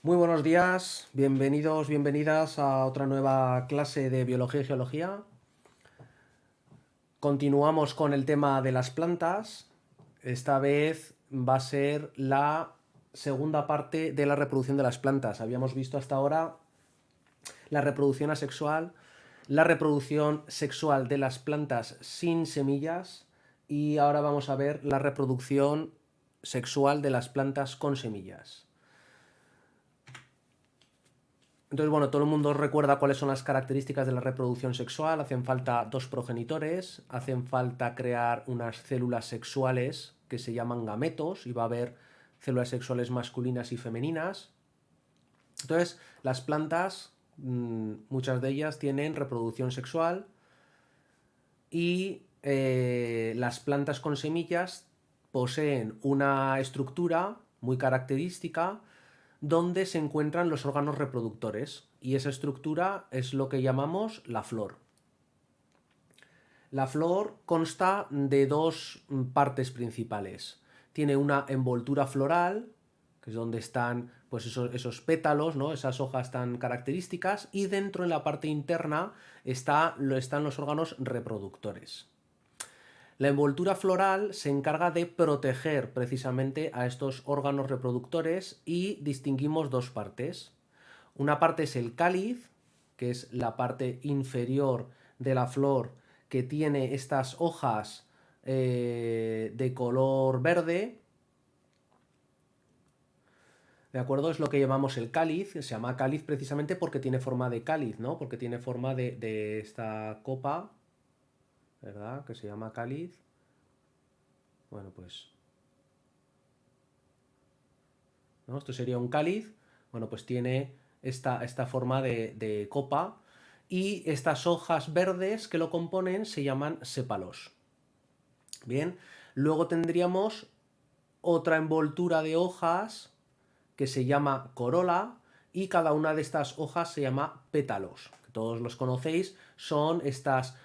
Muy buenos días, bienvenidos, bienvenidas a otra nueva clase de Biología y Geología. Continuamos con el tema de las plantas. Esta vez va a ser la segunda parte de la reproducción de las plantas. Habíamos visto hasta ahora la reproducción asexual, la reproducción sexual de las plantas sin semillas y ahora vamos a ver la reproducción sexual de las plantas con semillas. Entonces, bueno, todo el mundo recuerda cuáles son las características de la reproducción sexual. Hacen falta dos progenitores, hacen falta crear unas células sexuales que se llaman gametos y va a haber células sexuales masculinas y femeninas. Entonces, las plantas, muchas de ellas tienen reproducción sexual y las plantas con semillas poseen una estructura muy característica donde se encuentran los órganos reproductores y esa estructura es lo que llamamos la flor. La flor consta de dos partes principales. Tiene una envoltura floral, que es donde están pues esos pétalos, ¿no? Esas hojas tan características, y dentro en la parte interna están los órganos reproductores. La envoltura floral se encarga de proteger precisamente a estos órganos reproductores y distinguimos dos partes. Una parte es el cáliz, que es la parte inferior de la flor que tiene estas hojas de color verde. ¿De acuerdo? Es lo que llamamos el cáliz. Se llama cáliz precisamente porque tiene forma de cáliz, ¿no? Porque tiene forma de esta copa, ¿verdad? Que se llama cáliz. Bueno, pues, ¿no? Esto sería un cáliz. Bueno, pues tiene esta forma de copa. Y estas hojas verdes que lo componen se llaman sépalos. Bien, luego tendríamos otra envoltura de hojas que se llama corola y cada una de estas hojas se llama pétalos. Todos los conocéis, son estas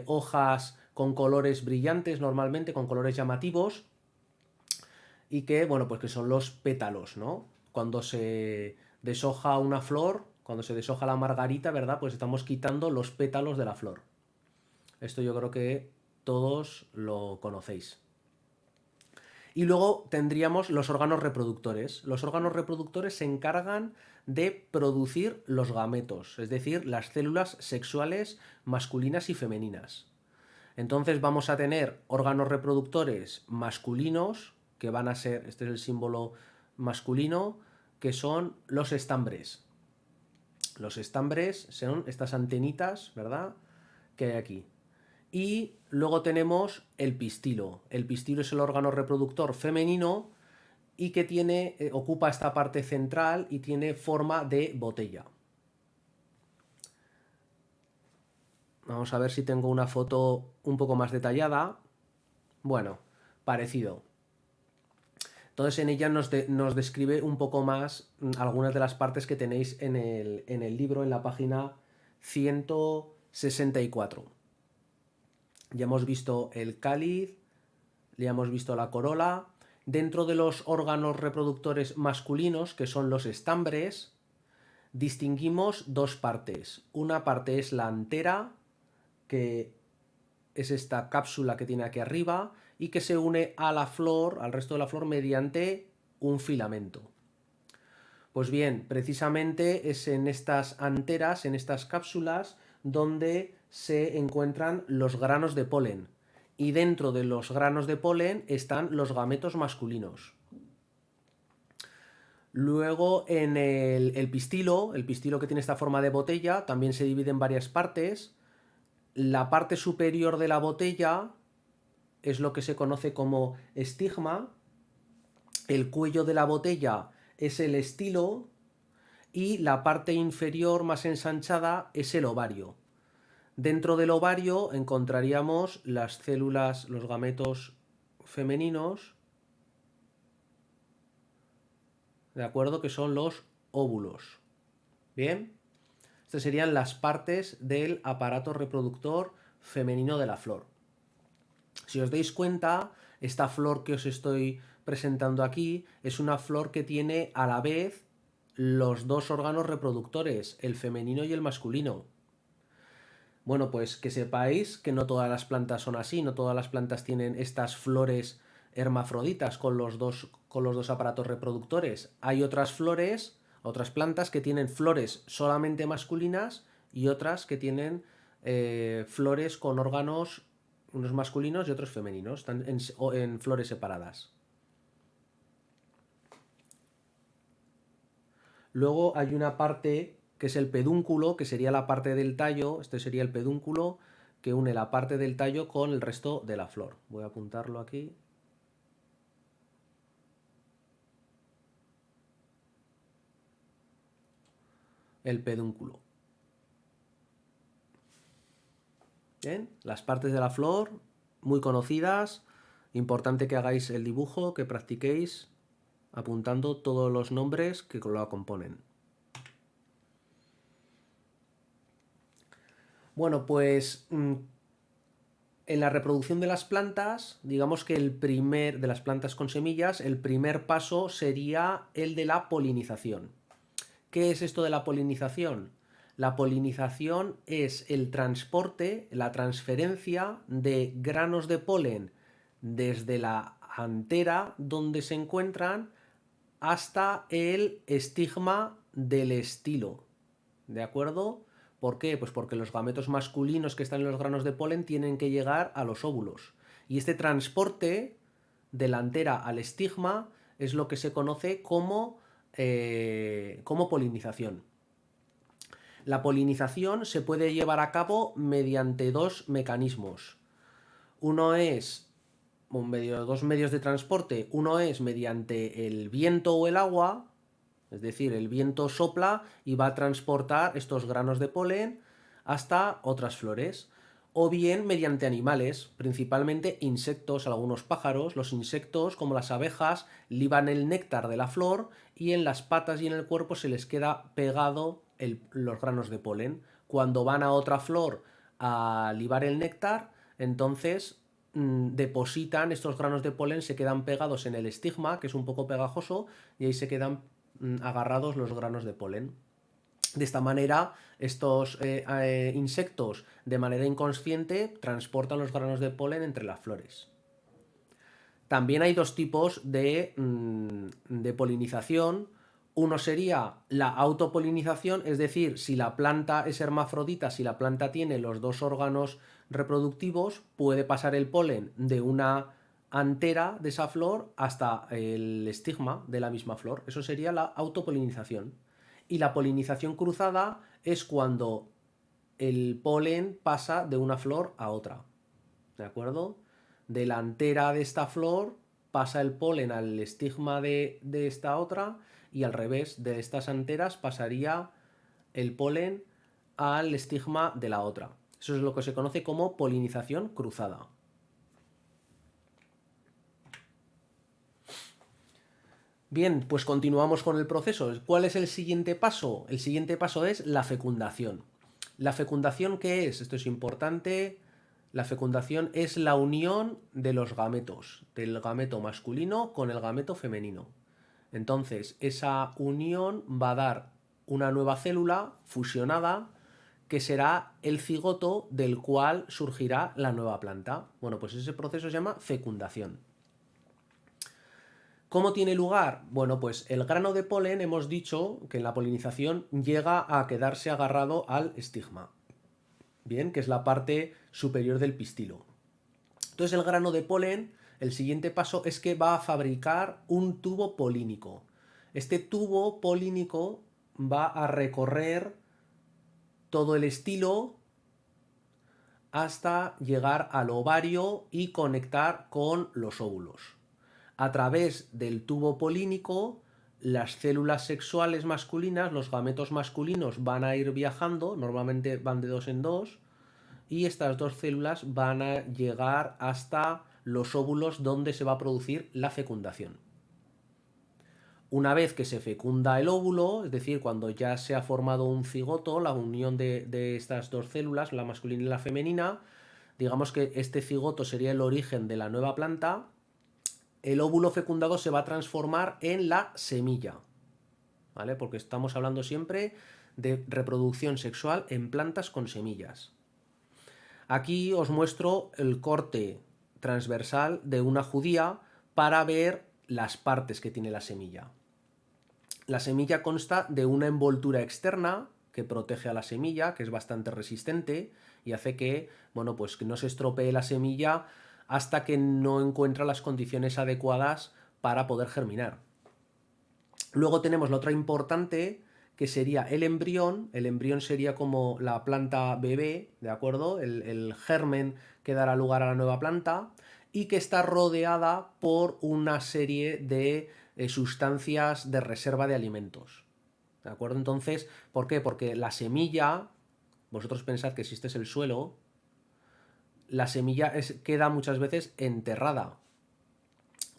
hojas con colores brillantes, normalmente con colores llamativos, y que, bueno, pues que son los pétalos, ¿no? Cuando se deshoja una flor, cuando se deshoja la margarita, ¿verdad? Pues estamos quitando los pétalos de la flor. Esto yo creo que todos lo conocéis. Y luego tendríamos los órganos reproductores. Los órganos reproductores se encargan de producir los gametos, es decir, las células sexuales masculinas y femeninas. Entonces vamos a tener órganos reproductores masculinos, que van a ser, este es el símbolo masculino, que son los estambres. Los estambres son estas antenitas, ¿verdad?, que hay aquí. Y luego tenemos el pistilo. El pistilo es el órgano reproductor femenino y que ocupa esta parte central y tiene forma de botella. Vamos a ver si tengo una foto un poco más detallada. Bueno, parecido. Entonces en ella nos describe un poco más algunas de las partes que tenéis en el libro, en la página 164. Ya hemos visto el cáliz, ya hemos visto la corola. Dentro de los órganos reproductores masculinos, que son los estambres, distinguimos dos partes. Una parte es la antera, que es esta cápsula que tiene aquí arriba y que se une a la flor, al resto de la flor, mediante un filamento. Pues bien, precisamente es en estas anteras, en estas cápsulas, donde se encuentran los granos de polen. Y dentro de los granos de polen están los gametos masculinos. Luego en el pistilo que tiene esta forma de botella, también se divide en varias partes. La parte superior de la botella es lo que se conoce como estigma, el cuello de la botella es el estilo y la parte inferior más ensanchada es el ovario. Dentro del ovario encontraríamos las células, los gametos femeninos, ¿de acuerdo? Que son los óvulos. Bien, estas serían las partes del aparato reproductor femenino de la flor. Si os dais cuenta, esta flor que os estoy presentando aquí es una flor que tiene a la vez los dos órganos reproductores, el femenino y el masculino. Bueno, pues que sepáis que no todas las plantas son así, no todas las plantas tienen estas flores hermafroditas con los dos aparatos reproductores. Hay otras flores, otras plantas que tienen flores solamente masculinas y otras que tienen flores con órganos, unos masculinos y otros femeninos, están en flores separadas. Luego hay una parte que es el pedúnculo, que sería la parte del tallo, este sería el pedúnculo, que une la parte del tallo con el resto de la flor. Voy a apuntarlo aquí. El pedúnculo. Bien, las partes de la flor, muy conocidas, importante que hagáis el dibujo, que practiquéis apuntando todos los nombres que lo componen. Bueno, pues en la reproducción de las plantas, digamos que de las plantas con semillas, el primer paso sería el de la polinización. ¿Qué es esto de la polinización? La polinización es el transporte, la transferencia de granos de polen desde la antera donde se encuentran hasta el estigma del estilo. ¿De acuerdo? ¿Por qué? Pues porque los gametos masculinos que están en los granos de polen tienen que llegar a los óvulos. Y este transporte de la antera al estigma es lo que se conoce como polinización. La polinización se puede llevar a cabo mediante dos mecanismos. Uno es dos medios de transporte. Uno es mediante el viento o el agua, es decir, el viento sopla y va a transportar estos granos de polen hasta otras flores. O bien mediante animales, principalmente insectos, algunos pájaros. Los insectos, como las abejas, liban el néctar de la flor y en las patas y en el cuerpo se les queda pegado los granos de polen. Cuando van a otra flor a libar el néctar, entonces depositan estos granos de polen, se quedan pegados en el estigma, que es un poco pegajoso, y ahí se quedan agarrados los granos de polen. De esta manera, estos insectos, de manera inconsciente, transportan los granos de polen entre las flores. También hay dos tipos de polinización. Uno sería la autopolinización, es decir, si la planta es hermafrodita, si la planta tiene los dos órganos reproductivos, puede pasar el polen de una antera de esa flor hasta el estigma de la misma flor. Eso sería la autopolinización. Y la polinización cruzada es cuando el polen pasa de una flor a otra. ¿De acuerdo? De la antera de esta flor pasa el polen al estigma de esta otra y al revés, de estas anteras pasaría el polen al estigma de la otra. Eso es lo que se conoce como polinización cruzada. Bien, pues continuamos con el proceso. ¿Cuál es el siguiente paso? El siguiente paso es la fecundación. ¿La fecundación qué es? Esto es importante. La fecundación es la unión de los gametos, del gameto masculino con el gameto femenino. Entonces, esa unión va a dar una nueva célula fusionada que será el cigoto del cual surgirá la nueva planta. Bueno, pues ese proceso se llama fecundación. ¿Cómo tiene lugar? Bueno, pues el grano de polen hemos dicho que en la polinización llega a quedarse agarrado al estigma. Bien, que es la parte superior del pistilo. Entonces el grano de polen, el siguiente paso es que va a fabricar un tubo polínico. Este tubo polínico va a recorrer todo el estilo hasta llegar al ovario y conectar con los óvulos. A través del tubo polínico, las células sexuales masculinas, los gametos masculinos, van a ir viajando, normalmente van de dos en dos, y estas dos células van a llegar hasta los óvulos donde se va a producir la fecundación. Una vez que se fecunda el óvulo, es decir, cuando ya se ha formado un cigoto, la unión de estas dos células, la masculina y la femenina, digamos que este cigoto sería el origen de la nueva planta, el óvulo fecundado se va a transformar en la semilla. ¿vale? Porque estamos hablando siempre de reproducción sexual en plantas con semillas. Aquí os muestro el corte transversal de una judía para ver las partes que tiene la semilla. La semilla consta de una envoltura externa que protege a la semilla, que es bastante resistente y hace que, bueno, pues que no se estropee la semilla hasta que no encuentra las condiciones adecuadas para poder germinar. Luego tenemos la otra importante, que sería el embrión. El embrión sería como la planta bebé, ¿de acuerdo? El germen que dará lugar a la nueva planta y que está rodeada por una serie de sustancias de reserva de alimentos. ¿De acuerdo? Entonces, ¿por qué? Porque la semilla, vosotros pensad que si este es el suelo, la semilla queda muchas veces enterrada.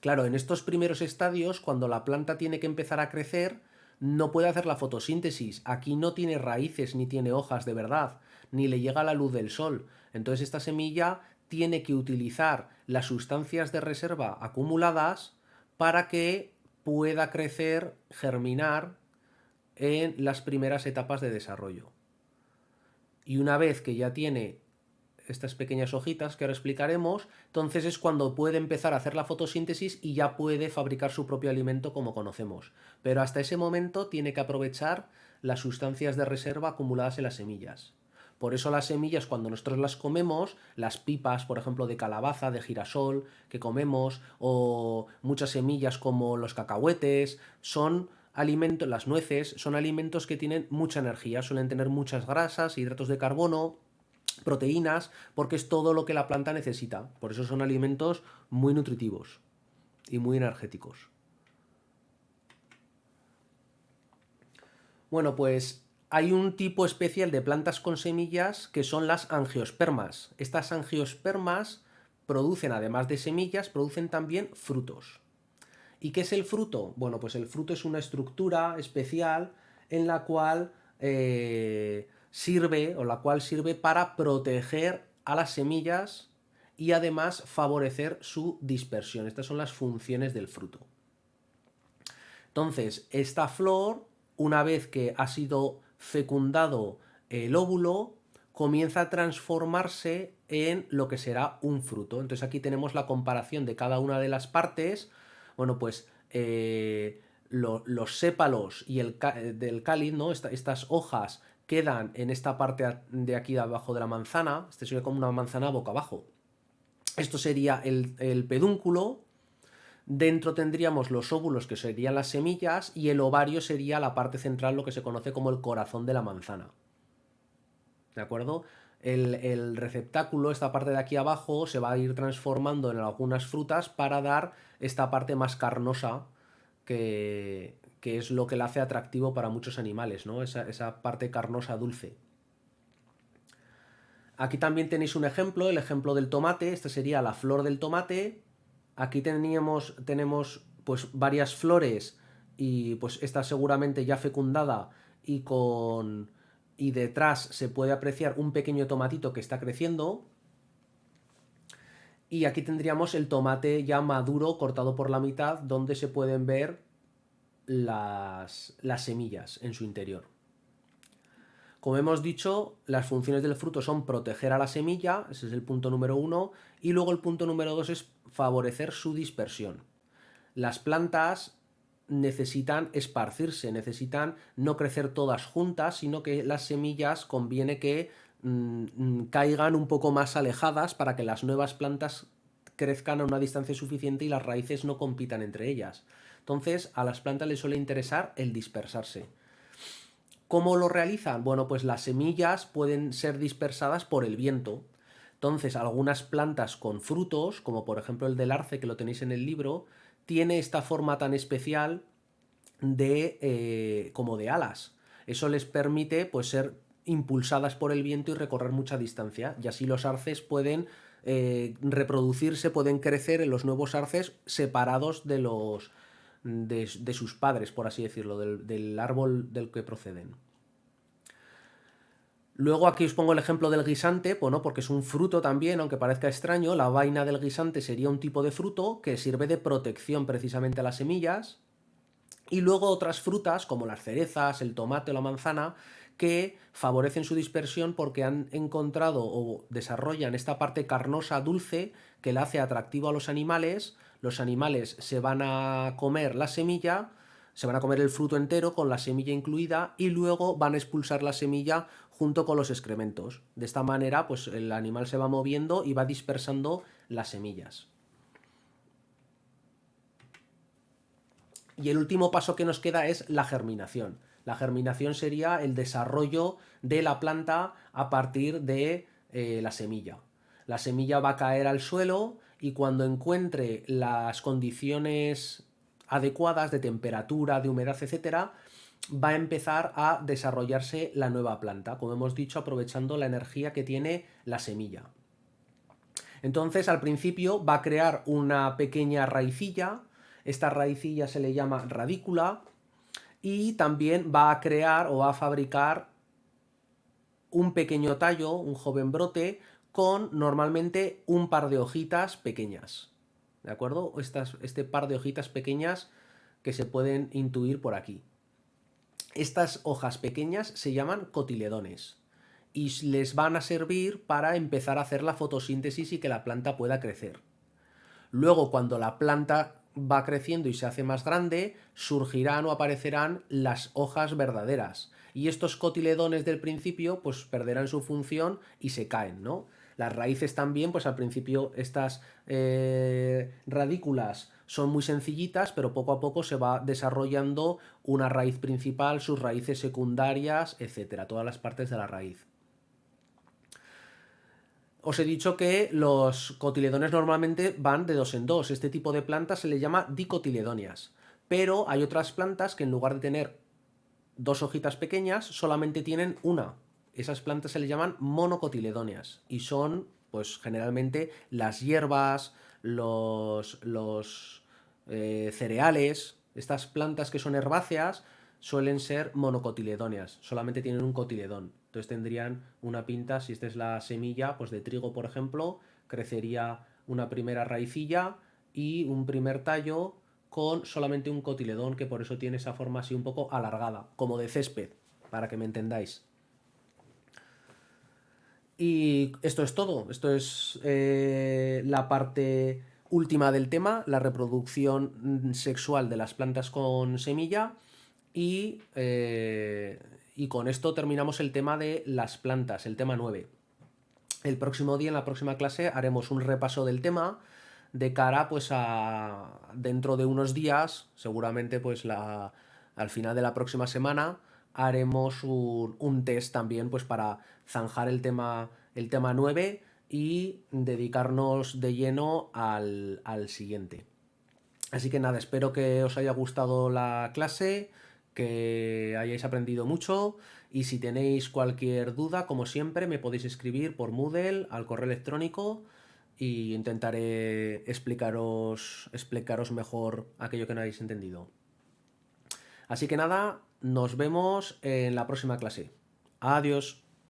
Claro, en estos primeros estadios, cuando la planta tiene que empezar a crecer, no puede hacer la fotosíntesis. Aquí no tiene raíces ni tiene hojas de verdad, ni le llega la luz del sol. Entonces esta semilla tiene que utilizar las sustancias de reserva acumuladas para que pueda crecer, germinar en las primeras etapas de desarrollo. Y una vez que ya tiene estas pequeñas hojitas que ahora explicaremos, entonces es cuando puede empezar a hacer la fotosíntesis y ya puede fabricar su propio alimento como conocemos. Pero hasta ese momento tiene que aprovechar las sustancias de reserva acumuladas en las semillas. Por eso las semillas, cuando nosotros las comemos, las pipas, por ejemplo, de calabaza, de girasol, que comemos, o muchas semillas como los cacahuetes, son alimentos, las nueces, son alimentos que tienen mucha energía, suelen tener muchas grasas, hidratos de carbono, proteínas, porque es todo lo que la planta necesita. Por eso son alimentos muy nutritivos y muy energéticos. Bueno, pues hay un tipo especial de plantas con semillas que son las angiospermas. Estas angiospermas producen, además de semillas, producen también frutos. ¿Y qué es el fruto? Bueno, pues el fruto es una estructura especial en la cual sirve para proteger a las semillas y además favorecer su dispersión. Estas son las funciones del fruto. Entonces, esta flor, una vez que ha sido fecundado el óvulo, comienza a transformarse en lo que será un fruto. Entonces aquí tenemos la comparación de cada una de las partes. Bueno, pues los sépalos y del cáliz, ¿no? Estas hojas quedan en esta parte de aquí de abajo de la manzana. Este sería como una manzana boca abajo. Esto sería el pedúnculo. Dentro tendríamos los óvulos, que serían las semillas, y el ovario sería la parte central, lo que se conoce como el corazón de la manzana. ¿De acuerdo? El receptáculo, esta parte de aquí abajo, se va a ir transformando en algunas frutas para dar esta parte más carnosa, que es lo que la hace atractivo para muchos animales, ¿no? Esa parte carnosa dulce. Aquí también tenéis un ejemplo, el ejemplo del tomate. Esta sería la flor del tomate. Aquí tenemos pues varias flores y pues esta seguramente ya fecundada y detrás se puede apreciar un pequeño tomatito que está creciendo. Y aquí tendríamos el tomate ya maduro cortado por la mitad donde se pueden ver las semillas en su interior. Como hemos dicho, las funciones del fruto son proteger a la semilla, ese es el punto número 1, y luego el punto número 2 es favorecer su dispersión. Las plantas necesitan esparcirse, necesitan no crecer todas juntas, sino que las semillas conviene que caigan un poco más alejadas para que las nuevas plantas crezcan a una distancia suficiente y las raíces no compitan entre ellas. Entonces, a las plantas les suele interesar el dispersarse. ¿Cómo lo realizan? Bueno, pues las semillas pueden ser dispersadas por el viento. Entonces, algunas plantas con frutos, como por ejemplo el del arce que lo tenéis en el libro, tiene esta forma tan especial como de alas. Eso les permite pues ser impulsadas por el viento y recorrer mucha distancia. Y así los arces pueden reproducirse, pueden crecer en los nuevos arces separados de sus padres, por así decirlo, del árbol del que proceden. Luego aquí os pongo el ejemplo del guisante, bueno, porque es un fruto también, aunque parezca extraño. La vaina del guisante sería un tipo de fruto que sirve de protección precisamente a las semillas. Y luego otras frutas, como las cerezas, el tomate o la manzana, que favorecen su dispersión porque han encontrado o desarrollan esta parte carnosa dulce que la hace atractivo a los animales se van a comer la semilla, se van a comer el fruto entero con la semilla incluida y luego van a expulsar la semilla junto con los excrementos. De esta manera, pues el animal se va moviendo y va dispersando las semillas. Y el último paso que nos queda es la germinación. La germinación sería el desarrollo de la planta a partir de la semilla. La semilla va a caer al suelo y cuando encuentre las condiciones adecuadas de temperatura, de humedad, etcétera, va a empezar a desarrollarse la nueva planta, como hemos dicho, aprovechando la energía que tiene la semilla. Entonces, al principio va a crear una pequeña raicilla, esta raicilla se le llama radícula, y también va a crear o va a fabricar un pequeño tallo, un joven brote, con normalmente un par de hojitas pequeñas. ¿De acuerdo? Este par de hojitas pequeñas que se pueden intuir por aquí. Estas hojas pequeñas se llaman cotiledones y les van a servir para empezar a hacer la fotosíntesis y que la planta pueda crecer. Luego, cuando la planta va creciendo y se hace más grande, surgirán o aparecerán las hojas verdaderas. Y estos cotiledones del principio, pues perderán su función y se caen, ¿no? Las raíces también, pues al principio estas radículas son muy sencillitas, pero poco a poco se va desarrollando una raíz principal, sus raíces secundarias, etcétera, todas las partes de la raíz. Os he dicho que los cotiledones normalmente van de dos en dos. Este tipo de plantas se le llama dicotiledóneas. Pero hay otras plantas que en lugar de tener dos hojitas pequeñas, solamente tienen una. Esas plantas se le llaman monocotiledóneas. Y son, pues generalmente, las hierbas, los cereales. Estas plantas que son herbáceas suelen ser monocotiledóneas. Solamente tienen un cotiledón. Entonces tendrían una pinta, si esta es la semilla, pues de trigo, por ejemplo, crecería una primera raicilla y un primer tallo con solamente un cotiledón, que por eso tiene esa forma así un poco alargada, como de césped, para que me entendáis. Y esto es todo, esto es la parte última del tema, la reproducción sexual de las plantas con semilla y con esto terminamos el tema de las plantas, el tema 9. El próximo día, en la próxima clase, haremos un repaso del tema de cara pues a dentro de unos días, seguramente pues al final de la próxima semana, haremos un test también pues para zanjar el tema 9 y dedicarnos de lleno al siguiente. Así que nada, espero que os haya gustado la clase, que hayáis aprendido mucho y si tenéis cualquier duda, como siempre, me podéis escribir por Moodle al correo electrónico y intentaré explicaros mejor aquello que no habéis entendido. Así que nada, nos vemos en la próxima clase. Adiós.